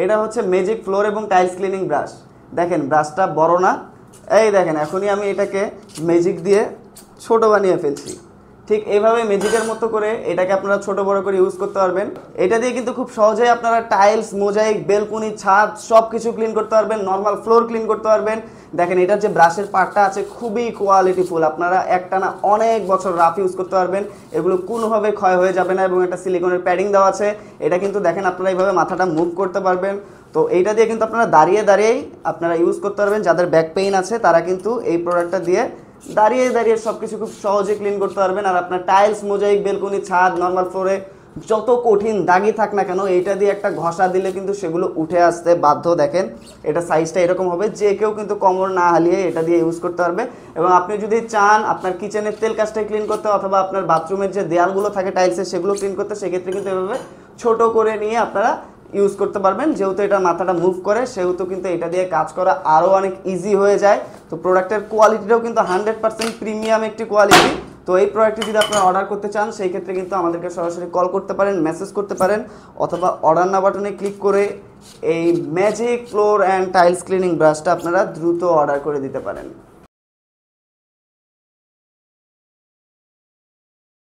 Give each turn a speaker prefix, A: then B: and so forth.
A: এটা হচ্ছে magic floor এবং টাইলস ক্লিনিং ব্রাশ। দেখেন ব্রাশটা বড় না, এই দেখেন এখনই আমি এটাকে ম্যাজিক দিয়ে ছোট বানিয়ে ফেলছি। ঠিক এইভাবে ম্যাজিকের মতো করে এটাকে আপনারা ছোট বড় করে ইউজ করতে পারবেন। এটা দিয়ে কিন্তু খুব সহজেই আপনারা টাইলস, মোজাইক, বেলকুনি, ছাদ সব কিছু ক্লিন করতে পারবেন, নর্মাল ফ্লোর ক্লিন করতে পারবেন। দেখেন এটার যে ব্রাশের পার্টটা আছে খুবই কোয়ালিটিফুল, আপনারা একটানা অনেক বছর রাফ ইউজ করতে পারবেন, এগুলো কোনোভাবে ক্ষয় হয়ে যাবে না। এবং একটা সিলিকনের প্যাডিং দেওয়া আছে, এটা কিন্তু দেখেন আপনারা এইভাবে মাথাটা মুভ করতে পারবেন। তো এইটা দিয়ে কিন্তু আপনারা দাঁড়িয়ে দাঁড়িয়েই আপনারা ইউজ করতে পারবেন। যাদের ব্যাক পেইন আছে তারা কিন্তু এই প্রোডাক্টটা দিয়ে দাঁড়িয়ে দাঁড়িয়ে সব কিছু খুব সহজে ক্লিন করতে পারবেন। আর আপনার টাইলস, মোজাইক, বেলকনি, ছাদ, নর্মাল ফ্লোরে যত কঠিন দাগই থাক না কেন, এইটা দিয়ে একটা ঘষা দিলে কিন্তু সেগুলো উঠে আসতে বাধ্য। দেখেন এটা সাইজটা এরকম হবে, যে কেউ কিন্তু কোমর না হালিয়ে এটা দিয়ে ইউজ করতে পারবে। এবং আপনি যদি চান আপনার কিচেনের তেল কাজটাই ক্লিন করতে, অথবা আপনার বাথরুমের যে দেয়ালগুলো থাকে টাইলসের সেগুলো ক্লিন করতে, সেক্ষেত্রে কিন্তু এভাবে ছোট করে নিয়ে আপনারা ইউজ করতে পারবেন। যেহেতু এটা মাথাটা মুভ করে সেহেতু কিন্তু এটা দিয়ে কাজ করা আরও অনেক ইজি হয়ে যায়। তো প্রোডাক্টের কোয়ালিটিটাও কিন্তু 100% প্রিমিয়াম একটি কোয়ালিটি। তো এই প্রোডাক্টটি যদি আপনারা অর্ডার করতে চান সেই ক্ষেত্রে কিন্তু আমাদেরকে সরাসরি কল করতে পারেন, মেসেজ করতে পারেন, অথবা অর্ডার নাও বাটনে ক্লিক করে এই magic floor and tiles cleaning ব্রাশটা আপনারা দ্রুত অর্ডার করে দিতে পারেন।